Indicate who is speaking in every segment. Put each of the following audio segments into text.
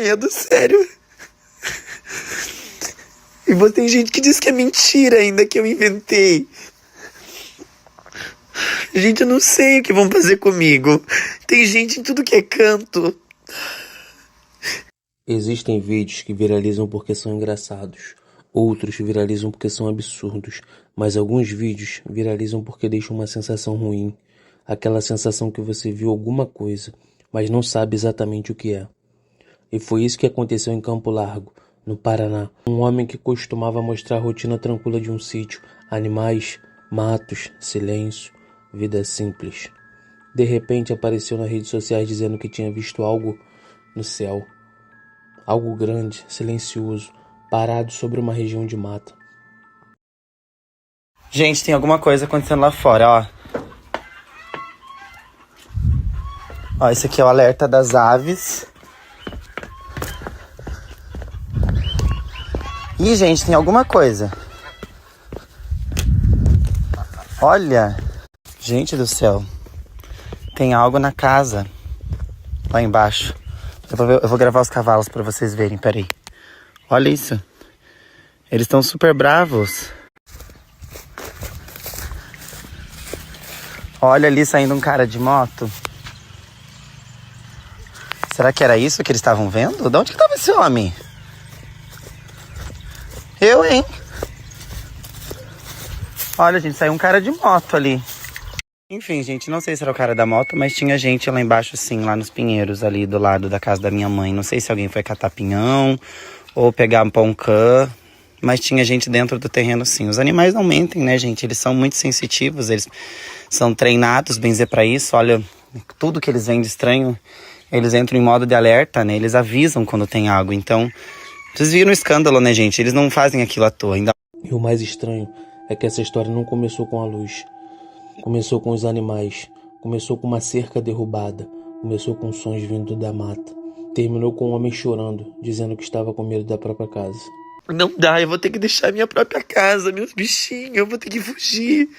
Speaker 1: medo, sério. E tem gente que diz que é mentira ainda, que eu inventei. Gente, eu não sei o que vão fazer comigo. Tem gente em tudo que é canto.
Speaker 2: Existem vídeos que viralizam porque são engraçados. Outros viralizam porque são absurdos. Mas alguns vídeos viralizam porque deixam uma sensação ruim. Aquela sensação que você viu alguma coisa, mas não sabe exatamente o que é. E foi isso que aconteceu em Campo Largo, no Paraná. Um homem que costumava mostrar a rotina tranquila de um sítio, animais, matos, silêncio, vida simples. De repente apareceu nas redes sociais dizendo que tinha visto algo no céu. Algo grande, silencioso, parado sobre uma região de mata.
Speaker 1: Gente, tem alguma coisa acontecendo lá fora, ó. Ó, esse aqui é o alerta das aves. Ih, gente, tem alguma coisa. Olha. Gente do céu. Tem algo na casa. Lá embaixo. Eu vou gravar os cavalos pra vocês verem, peraí. Olha isso. Eles estão super bravos. Olha ali saindo um cara de moto. Será que era isso que eles estavam vendo? De onde que tava esse homem? Eu, hein? Olha, gente, saiu um cara de moto ali. Enfim, gente, não sei se era o cara da moto, mas tinha gente lá embaixo, assim, lá nos pinheiros, ali do lado da casa da minha mãe. Não sei se alguém foi catar pinhão ou pegar um pão-cã, mas tinha gente dentro do terreno, sim. Os animais não mentem, né, gente? Eles são muito sensitivos, eles são treinados, bem dizer, pra isso. Olha, tudo que eles veem de estranho, eles entram em modo de alerta, né? Eles avisam quando tem algo. Então, vocês viram o escândalo, né, gente? Eles não fazem aquilo à toa.
Speaker 2: E o mais estranho é que essa história não começou com a luz. Começou com os animais, começou com uma cerca derrubada, começou com sons vindo da mata. Terminou com um homem chorando, dizendo que estava com medo da própria casa.
Speaker 1: Não dá, eu vou ter que deixar minha própria casa, meus bichinhos, eu vou ter que fugir.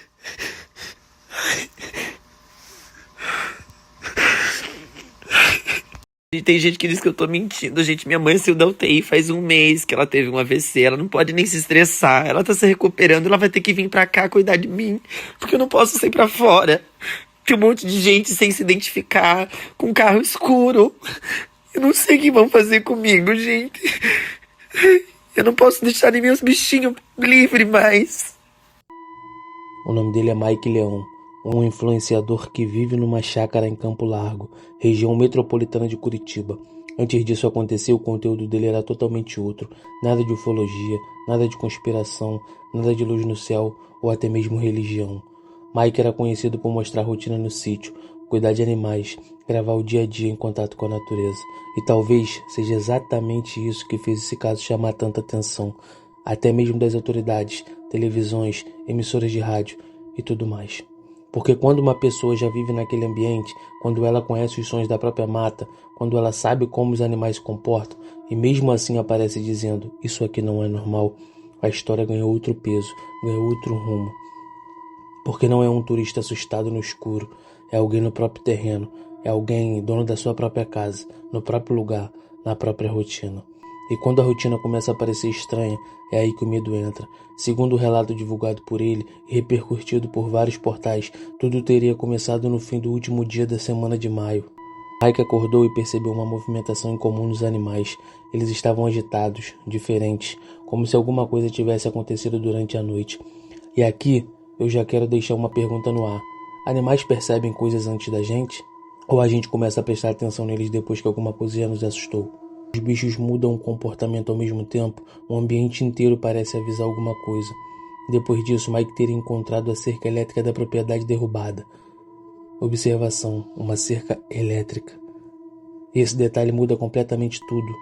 Speaker 1: E tem gente que diz que eu tô mentindo. Gente, minha mãe saiu da UTI faz um mês que ela teve um AVC. Ela não pode nem se estressar. Ela tá se recuperando. Ela vai ter que vir pra cá cuidar de mim. Porque eu não posso sair pra fora. Tem um monte de gente sem se identificar. Com carro escuro. Eu não sei o que vão fazer comigo, gente. Eu não posso deixar nem meus bichinhos livres mais.
Speaker 2: O nome dele é Mike Leão, um influenciador que vive numa chácara em Campo Largo, região metropolitana de Curitiba. Antes disso acontecer, o conteúdo dele era totalmente outro. Nada de ufologia, nada de conspiração, nada de luz no céu ou até mesmo religião. Mike era conhecido por mostrar rotina no sítio, cuidar de animais, gravar o dia a dia em contato com a natureza. E talvez seja exatamente isso que fez esse caso chamar tanta atenção, até mesmo das autoridades, televisões, emissoras de rádio e tudo mais. Porque quando uma pessoa já vive naquele ambiente, quando ela conhece os sons da própria mata, quando ela sabe como os animais se comportam e mesmo assim aparece dizendo isso aqui não é normal, a história ganhou outro peso, ganhou outro rumo. Porque não é um turista assustado no escuro, é alguém no próprio terreno, é alguém dono da sua própria casa, no próprio lugar, na própria rotina. E quando a rotina começa a parecer estranha, é aí que o medo entra. Segundo o relato divulgado por ele e repercutido por vários portais, tudo teria começado no fim do último dia da semana de maio. Mike acordou e percebeu uma movimentação incomum nos animais. Eles estavam agitados, diferentes, como se alguma coisa tivesse acontecido durante a noite. E aqui eu já quero deixar uma pergunta no ar. Animais percebem coisas antes da gente? Ou a gente começa a prestar atenção neles depois que alguma coisa já nos assustou? Os bichos mudam o comportamento ao mesmo tempo, o ambiente inteiro parece avisar alguma coisa. Depois disso, Mike teria encontrado a cerca elétrica da propriedade derrubada. Observação, uma cerca elétrica. E esse detalhe muda completamente tudo,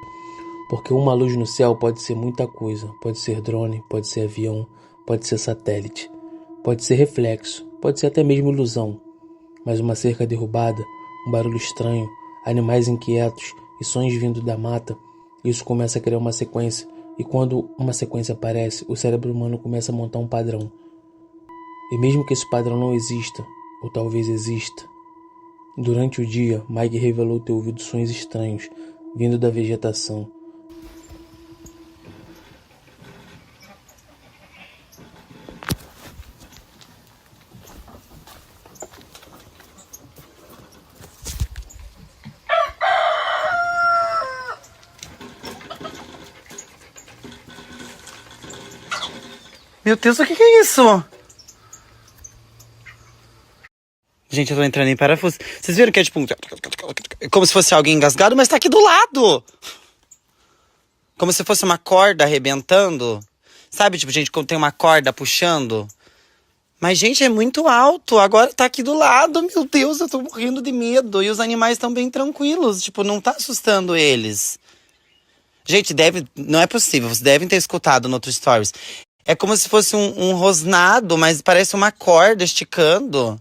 Speaker 2: porque uma luz no céu pode ser muita coisa. Pode ser drone, pode ser avião, pode ser satélite, pode ser reflexo, pode ser até mesmo ilusão. Mas uma cerca derrubada, um barulho estranho, animais inquietos e sons vindo da mata, isso começa a criar uma sequência, e quando uma sequência aparece, o cérebro humano começa a montar um padrão. E mesmo que esse padrão não exista, ou talvez exista, durante o dia, Mike revelou ter ouvido sons estranhos, vindo da vegetação.
Speaker 1: Meu Deus, o que é isso? Gente, eu tô entrando em parafuso. Vocês viram que é tipo como se fosse alguém engasgado, mas tá aqui do lado. Como se fosse uma corda arrebentando. Sabe, tipo, gente, quando tem uma corda puxando. Mas, gente, é muito alto. Agora tá aqui do lado. Meu Deus, eu tô morrendo de medo. E os animais estão bem tranquilos. Tipo, não tá assustando eles. Gente, não é possível. Vocês devem ter escutado no outro stories. É como se fosse um rosnado, mas parece uma corda esticando.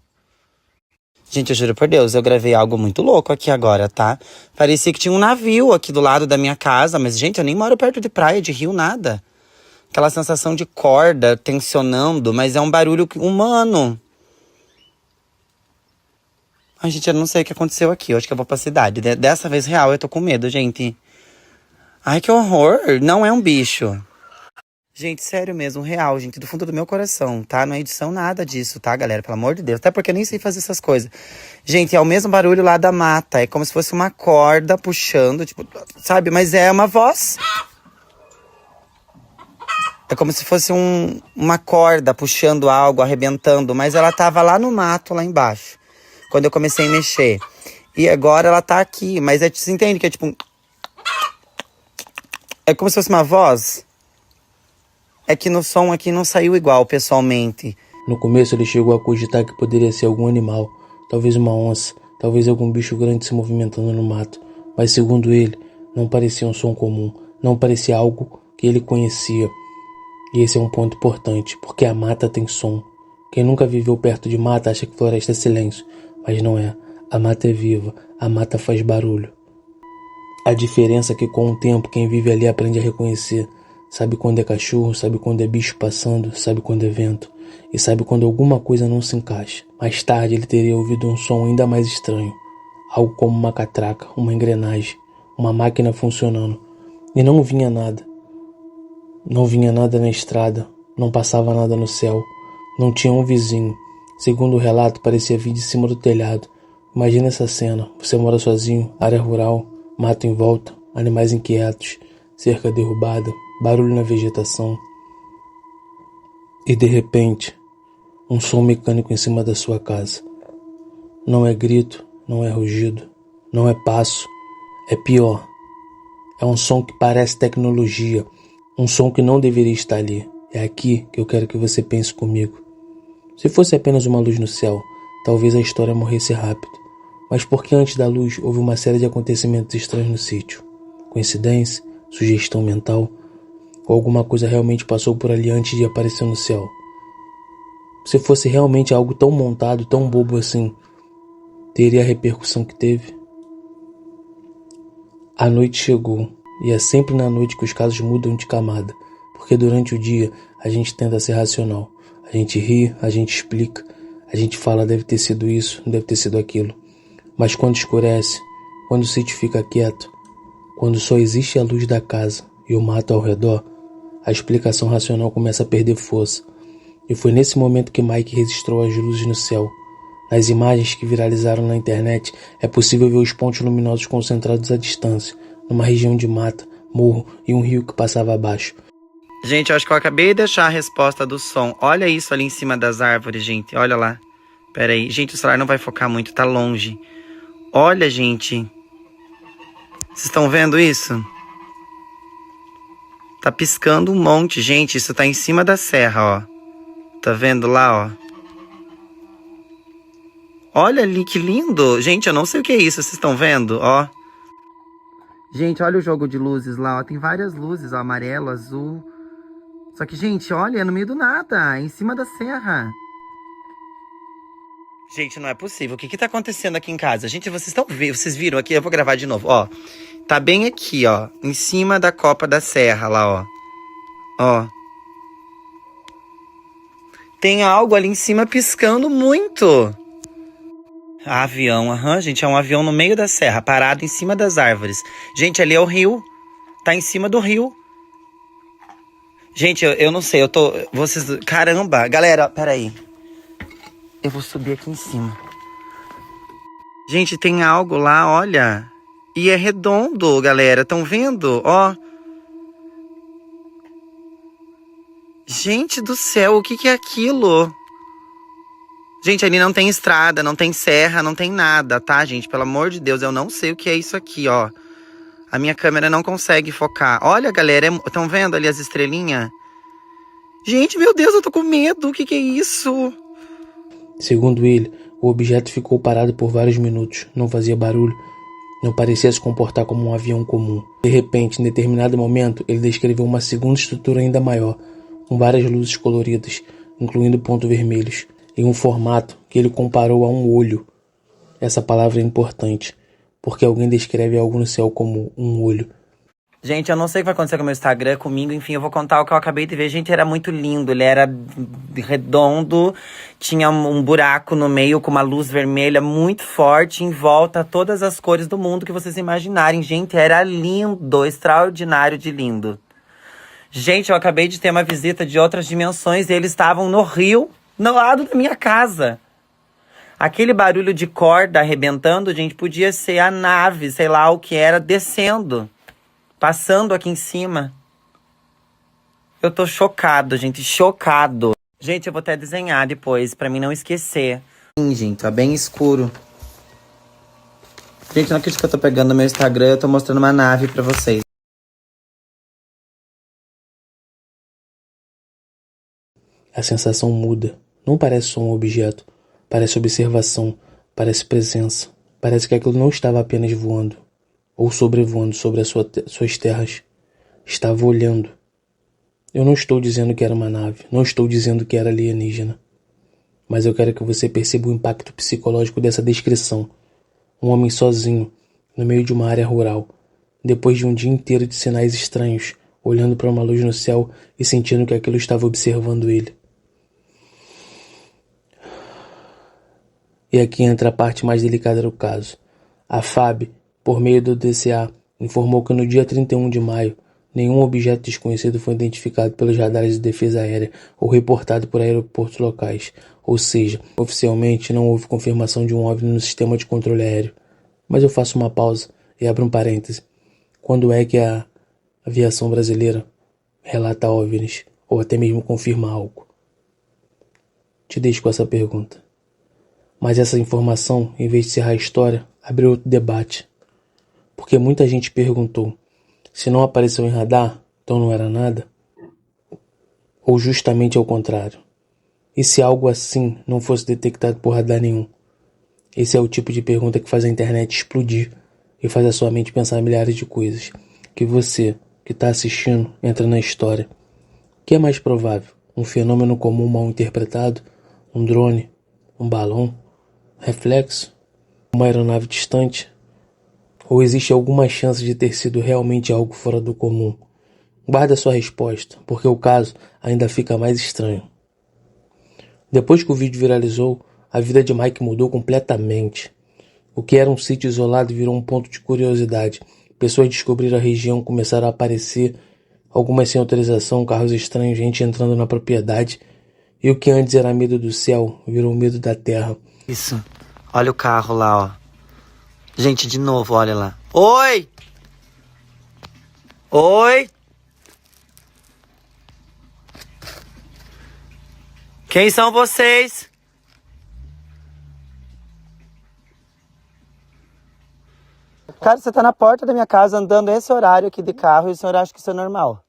Speaker 1: Gente, eu juro por Deus, eu gravei algo muito louco aqui agora, tá? Parecia que tinha um navio aqui do lado da minha casa, mas, gente, eu nem moro perto de praia, de rio, nada. Aquela sensação de corda tensionando, mas é um barulho humano. Ai, gente, eu não sei o que aconteceu aqui, eu acho que eu vou pra cidade. Dessa vez real, eu tô com medo, gente. Ai, que horror, não é um bicho. Gente, sério mesmo, real, gente, do fundo do meu coração, tá? Não é edição nada disso, tá, galera? Pelo amor de Deus. Até porque eu nem sei fazer essas coisas. Gente, é o mesmo barulho lá da mata. É como se fosse uma corda puxando, tipo, sabe? Mas é uma voz. É como se fosse uma corda puxando algo, arrebentando. Mas ela tava lá no mato, lá embaixo. Quando eu comecei a mexer. E agora ela tá aqui. Mas você entende que é tipo... É como se fosse uma voz... É que no som aqui não saiu igual, pessoalmente.
Speaker 2: No começo ele chegou a cogitar que poderia ser algum animal, talvez uma onça, talvez algum bicho grande se movimentando no mato. Mas segundo ele, não parecia um som comum, não parecia algo que ele conhecia. E esse é um ponto importante, porque a mata tem som. Quem nunca viveu perto de mata acha que floresta é silêncio, mas não é. A mata é viva, a mata faz barulho. A diferença é que com o tempo quem vive ali aprende a reconhecer. Sabe quando é cachorro, sabe quando é bicho passando, sabe quando é vento. E sabe quando alguma coisa não se encaixa. Mais tarde ele teria ouvido um som ainda mais estranho. Algo como uma catraca, uma engrenagem, uma máquina funcionando. E não vinha nada. Não vinha nada na estrada, não passava nada no céu. Não tinha um vizinho. Segundo o relato, parecia vir de cima do telhado. Imagina essa cena. Você mora sozinho, área rural, mato em volta, animais inquietos, cerca derrubada, barulho na vegetação. E de repente, um som mecânico em cima da sua casa. Não é grito, não é rugido, não é passo, é pior. É um som que parece tecnologia, um som que não deveria estar ali. É aqui que eu quero que você pense comigo. Se fosse apenas uma luz no céu, talvez a história morresse rápido. Mas porque antes da luz houve uma série de acontecimentos estranhos no sítio? Coincidência? Sugestão mental? Ou alguma coisa realmente passou por ali antes de aparecer no céu? Se fosse realmente algo tão montado, tão bobo assim, teria a repercussão que teve? A noite chegou, e é sempre na noite que os casos mudam de camada, porque durante o dia a gente tenta ser racional. A gente ri, a gente explica, a gente fala deve ter sido isso, deve ter sido aquilo. Mas quando escurece, quando o sítio fica quieto, quando só existe a luz da casa e o mato ao redor, a explicação racional começa a perder força. E foi nesse momento que Mike registrou as luzes no céu. Nas imagens que viralizaram na internet, é possível ver os pontos luminosos concentrados à distância, numa região de mata, morro e um rio que passava abaixo.
Speaker 1: Gente, eu acho que eu acabei de deixar a resposta do som. Olha isso ali em cima das árvores, gente. Olha lá. Pera aí. Gente, o celular não vai focar muito, tá longe. Olha, gente. Vocês estão vendo isso? Tá piscando um monte, gente. Isso tá em cima da serra, ó. Tá vendo lá, ó? Olha ali, que lindo. Gente, eu não sei o que é isso. Vocês estão vendo, ó? Gente, olha o jogo de luzes lá, ó. Tem várias luzes, ó. Amarelo, azul. Só que, gente, olha, é no meio do nada. Em cima da serra. Gente, não é possível. O que tá acontecendo aqui em casa? Gente, vocês viram aqui? Eu vou gravar de novo, ó. Tá bem aqui, ó. Em cima da copa da serra lá, ó. Ó. Tem algo ali em cima piscando muito. Avião, aham, gente, é um avião no meio da serra, parado em cima das árvores. Gente, ali é o rio, tá em cima do rio. Gente, eu não sei, vocês... Caramba, galera, peraí. Eu vou subir aqui em cima. Gente, tem algo lá, olha. E é redondo, galera, tão vendo? Ó. Gente do céu, o que é aquilo? Gente, ali não tem estrada, não tem serra, não tem nada, tá, gente? Pelo amor de Deus, eu não sei o que é isso aqui, ó. A minha câmera não consegue focar. Olha, galera, estão vendo ali as estrelinhas? Gente, meu Deus, eu tô com medo. O que é isso?
Speaker 2: Segundo ele, o objeto ficou parado por vários minutos, não fazia barulho, não parecia se comportar como um avião comum. De repente, em determinado momento, ele descreveu uma segunda estrutura ainda maior, com várias luzes coloridas, incluindo pontos vermelhos, em um formato que ele comparou a um olho. Essa palavra é importante, porque alguém descreve algo no céu como um olho.
Speaker 1: Gente, eu não sei o que vai acontecer com o meu Instagram, comigo, enfim, eu vou contar o que eu acabei de ver. Gente, era muito lindo, ele era redondo, tinha um buraco no meio com uma luz vermelha muito forte, em volta todas as cores do mundo que vocês imaginarem. Gente, era lindo, extraordinário de lindo. Gente, eu acabei de ter uma visita de outras dimensões e eles estavam no rio, no lado da minha casa. Aquele barulho de corda arrebentando, gente, podia ser a nave, sei lá o que era, descendo. Passando aqui em cima. Eu tô chocado, gente. Chocado. Gente, eu vou até desenhar depois, pra mim não esquecer. Sim, gente, tá bem escuro. Gente, não acredito que eu tô pegando no meu Instagram. Eu tô mostrando uma nave pra vocês.
Speaker 2: A sensação muda. Não parece só um objeto. Parece observação. Parece presença. Parece que aquilo não estava apenas voando ou sobrevoando sobre suas terras. Estava olhando. Eu não estou dizendo que era uma nave, não estou dizendo que era alienígena. Mas eu quero que você perceba o impacto psicológico dessa descrição. Um homem sozinho, no meio de uma área rural, depois de um dia inteiro de sinais estranhos, olhando para uma luz no céu e sentindo que aquilo estava observando ele. E aqui entra a parte mais delicada do caso. A FAB, por meio do DCA, informou que no dia 31 de maio, nenhum objeto desconhecido foi identificado pelos radares de defesa aérea ou reportado por aeroportos locais. Ou seja, oficialmente não houve confirmação de um OVNI no sistema de controle aéreo. Mas eu faço uma pausa e abro um parêntese. Quando é que a aviação brasileira relata OVNIs ou até mesmo confirma algo? Te deixo com essa pergunta. Mas essa informação, em vez de encerrar a história, abriu outro debate. Porque muita gente perguntou, se não apareceu em radar, então não era nada? Ou justamente ao contrário? E se algo assim não fosse detectado por radar nenhum? Esse é o tipo de pergunta que faz a internet explodir e faz a sua mente pensar milhares de coisas. Que você, que está assistindo, entra na história. O que é mais provável? Um fenômeno comum mal interpretado? Um drone? Um balão? Reflexo? Uma aeronave distante? Ou existe alguma chance de ter sido realmente algo fora do comum? Guarda sua resposta, porque o caso ainda fica mais estranho. Depois que o vídeo viralizou, a vida de Mike mudou completamente. O que era um sítio isolado virou um ponto de curiosidade. Pessoas descobriram a região, começaram a aparecer, algumas sem autorização, carros estranhos, gente entrando na propriedade. E o que antes era medo do céu, virou medo da terra.
Speaker 1: Isso. Olha o carro lá, ó. Gente, de novo, olha lá. Oi! Oi! Quem são vocês? Cara, você tá na porta da minha casa andando esse horário aqui de carro e o senhor acha que isso é normal?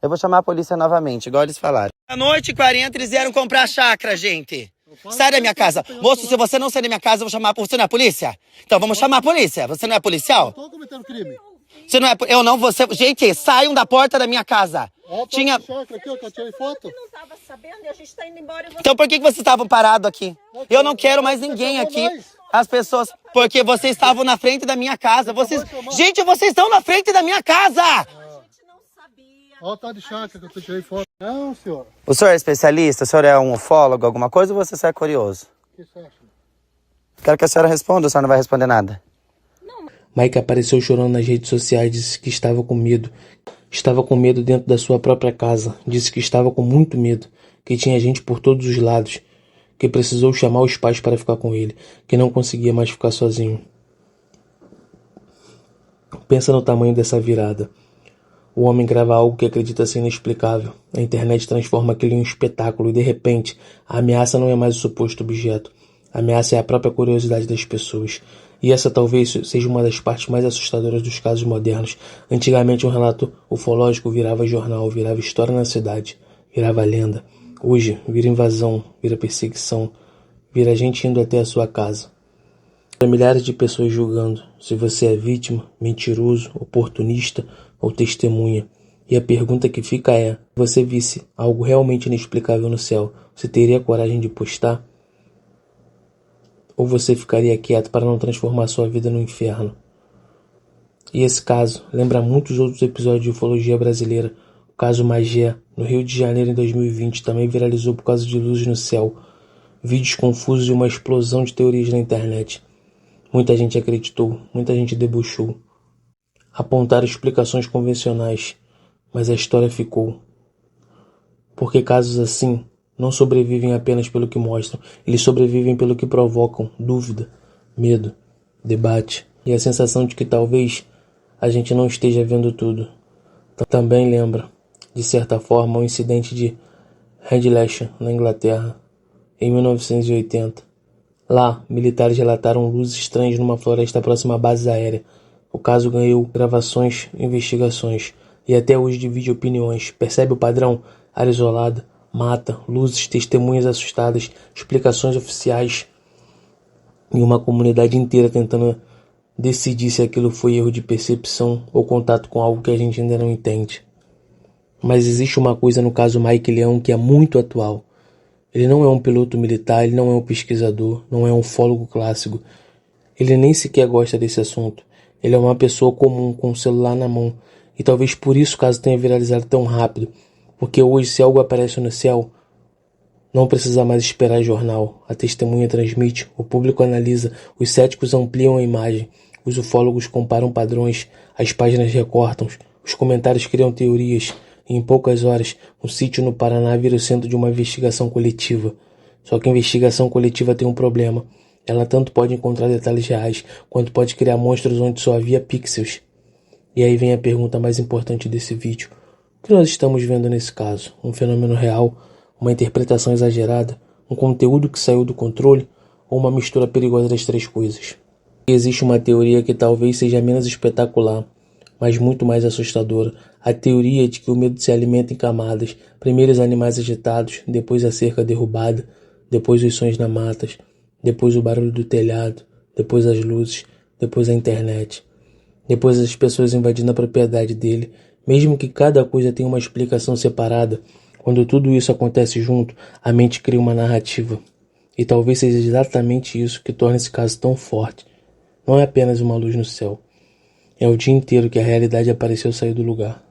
Speaker 1: Eu vou chamar a polícia novamente, igual eles falaram. À noite, 40, eles vieram comprar chácara, gente. Sai da minha casa. Moço, se você não sair da minha casa, eu vou chamar a polícia. Você não é polícia? Então vamos chamar a polícia. Você não é policial?
Speaker 3: Estou cometendo crime.
Speaker 1: Você não é... Eu não, você... Gente, saiam da porta da minha casa. Tinha...
Speaker 3: Aqui, ó, que eu tirei foto.
Speaker 4: Você não estava sabendo e a gente está indo embora e você...
Speaker 1: Então por que vocês estavam parados aqui? Eu não quero mais ninguém aqui. As pessoas... Porque vocês estavam na frente da minha casa. Vocês... Gente, vocês estão na frente da minha casa!
Speaker 4: A gente não sabia.
Speaker 3: Olha o tal de chácara que eu tirei foto. Não, senhor.
Speaker 1: O senhor é especialista? O senhor é um ufólogo, alguma coisa, ou você só é curioso?
Speaker 3: que você acha?
Speaker 1: Quero que a senhora responda, a senhora não vai responder nada.
Speaker 2: Mike apareceu chorando nas redes sociais, disse que estava com medo. Estava com medo dentro da sua própria casa. Disse que estava com muito medo, que tinha gente por todos os lados, que precisou chamar os pais para ficar com ele, que não conseguia mais ficar sozinho. Pensa no tamanho dessa virada. O homem grava algo que acredita ser inexplicável. A internet transforma aquilo em um espetáculo e, de repente, a ameaça não é mais o suposto objeto. A ameaça é a própria curiosidade das pessoas. E essa talvez seja uma das partes mais assustadoras dos casos modernos. Antigamente, um relato ufológico virava jornal, virava história na cidade, virava lenda. Hoje, vira invasão, vira perseguição, vira gente indo até a sua casa. Milhares de pessoas julgando se você é vítima, mentiroso, oportunista ou testemunha. E a pergunta que fica é: se você visse algo realmente inexplicável no céu, você teria coragem de postar? Ou você ficaria quieto para não transformar sua vida no inferno? E esse caso lembra muitos outros episódios de ufologia brasileira. O caso Magé, no Rio de Janeiro em 2020, também viralizou por causa de luzes no céu. Vídeos confusos e uma explosão de teorias na internet. Muita gente acreditou, muita gente debochou. Apontaram explicações convencionais, mas a história ficou. Porque casos assim não sobrevivem apenas pelo que mostram, eles sobrevivem pelo que provocam dúvida, medo, debate e a sensação de que talvez a gente não esteja vendo tudo. Também lembra, de certa forma, o incidente de Handlesham, na Inglaterra, em 1980. Lá, militares relataram luzes estranhas numa floresta próxima à base aérea. O caso ganhou gravações, investigações e até hoje divide opiniões. Percebe o padrão? Área isolada, mata, luzes, testemunhas assustadas, explicações oficiais e uma comunidade inteira tentando decidir se aquilo foi erro de percepção ou contato com algo que a gente ainda não entende. Mas existe uma coisa no caso Mike Leão que é muito atual. Ele não é um piloto militar, ele não é um pesquisador, não é um ufólogo clássico. Ele nem sequer gosta desse assunto. Ele é uma pessoa comum, com um celular na mão. E talvez por isso o caso tenha viralizado tão rápido. Porque hoje, se algo aparece no céu, não precisa mais esperar jornal. A testemunha transmite, o público analisa, os céticos ampliam a imagem, os ufólogos comparam padrões, as páginas recortam, os comentários criam teorias. E em poucas horas, um sítio no Paraná vira o centro de uma investigação coletiva. Só que a investigação coletiva tem um problema. Ela tanto pode encontrar detalhes reais, quanto pode criar monstros onde só havia pixels. E aí vem a pergunta mais importante desse vídeo. O que nós estamos vendo nesse caso? Um fenômeno real? Uma interpretação exagerada? Um conteúdo que saiu do controle? Ou uma mistura perigosa das três coisas? E existe uma teoria que talvez seja menos espetacular, mas muito mais assustadora. A teoria de que o medo se alimenta em camadas. Primeiro os animais agitados, depois a cerca derrubada, depois os sons nas matas, depois o barulho do telhado, depois as luzes, depois a internet, depois as pessoas invadindo a propriedade dele. Mesmo que cada coisa tenha uma explicação separada, quando tudo isso acontece junto, a mente cria uma narrativa. E talvez seja exatamente isso que torna esse caso tão forte. Não é apenas uma luz no céu. É o dia inteiro que a realidade apareceu sair do lugar.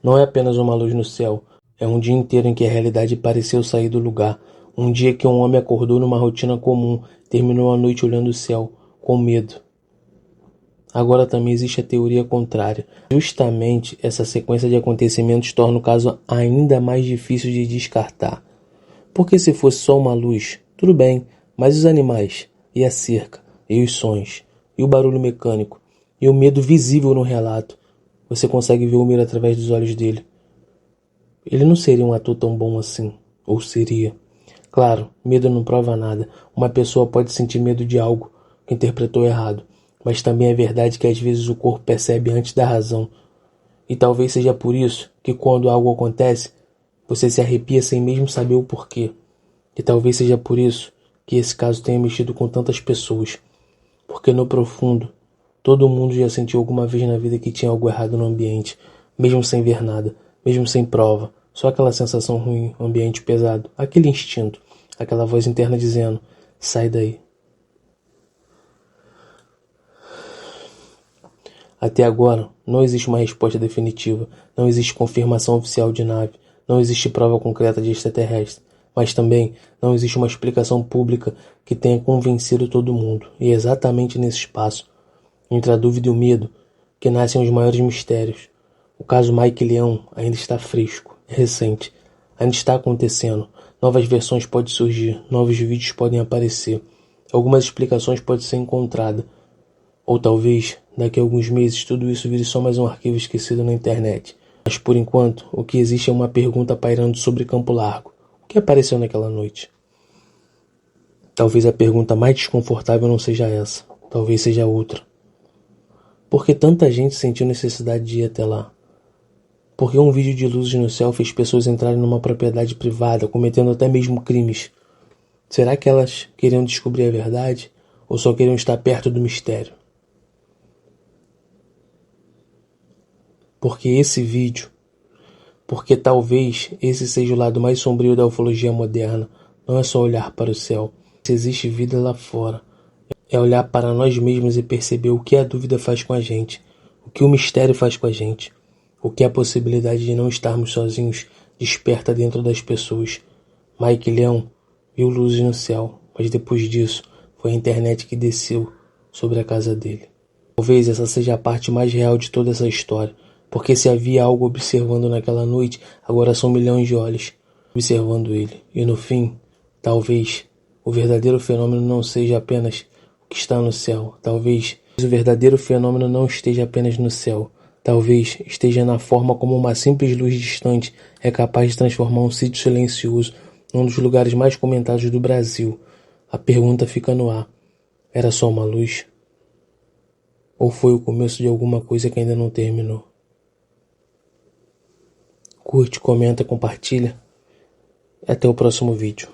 Speaker 2: Não é apenas uma luz no céu. É um dia inteiro em que a realidade pareceu sair do lugar. Um dia que um homem acordou numa rotina comum, terminou a noite olhando o céu, com medo. Agora também existe a teoria contrária. Justamente essa sequência de acontecimentos torna o caso ainda mais difícil de descartar. Porque se fosse só uma luz, tudo bem, mas os animais, e a cerca, e os sons, e o barulho mecânico, e o medo visível no relato, você consegue ver o Miro através dos olhos dele. Ele não seria um ator tão bom assim, ou seria? Claro, medo não prova nada. Uma pessoa pode sentir medo de algo que interpretou errado. Mas também é verdade que às vezes o corpo percebe antes da razão. E talvez seja por isso que quando algo acontece, você se arrepia sem mesmo saber o porquê. E talvez seja por isso que esse caso tenha mexido com tantas pessoas. Porque no profundo, todo mundo já sentiu alguma vez na vida que tinha algo errado no ambiente, mesmo sem ver nada, mesmo sem prova. Só aquela sensação ruim, um ambiente pesado, aquele instinto, aquela voz interna dizendo, sai daí. Até agora, não existe uma resposta definitiva, não existe confirmação oficial de nave, não existe prova concreta de extraterrestre, Mas também não existe uma explicação pública que tenha convencido todo mundo. E é exatamente nesse espaço, entre a dúvida e o medo, que nascem os maiores mistérios. O caso Mike Leão ainda está fresco, é recente, ainda está acontecendo. Novas versões podem surgir, novos vídeos podem aparecer, algumas explicações podem ser encontradas. Ou talvez, daqui a alguns meses, tudo isso vire só mais um arquivo esquecido na internet. Mas por enquanto, o que existe é uma pergunta pairando sobre Campo Largo. O que apareceu naquela noite? Talvez a pergunta mais desconfortável não seja essa, talvez seja outra. Por que tanta gente sentiu necessidade de ir até lá? Por que um vídeo de luzes no céu fez pessoas entrarem numa propriedade privada, cometendo até mesmo crimes? Será que elas queriam descobrir a verdade ou só queriam estar perto do mistério? Porque talvez esse seja o lado mais sombrio da ufologia moderna, não é só olhar para o céu. Se existe vida lá fora, é olhar para nós mesmos e perceber o que a dúvida faz com a gente, o que o mistério faz com a gente, o que a possibilidade de não estarmos sozinhos desperta dentro das pessoas. Mike Leão viu luzes no céu, mas depois disso foi a internet que desceu sobre a casa dele. Talvez essa seja a parte mais real de toda essa história, porque se havia algo observando naquela noite, agora são milhões de olhos observando ele. E no fim, talvez o verdadeiro fenômeno não seja apenas o que está no céu. Talvez o verdadeiro fenômeno não esteja apenas no céu. Talvez esteja na forma como uma simples luz distante é capaz de transformar um sítio silencioso num dos lugares mais comentados do Brasil. A pergunta fica no ar. Era só uma luz? Ou foi o começo de alguma coisa que ainda não terminou? Curte, comenta, compartilha. Até o próximo vídeo.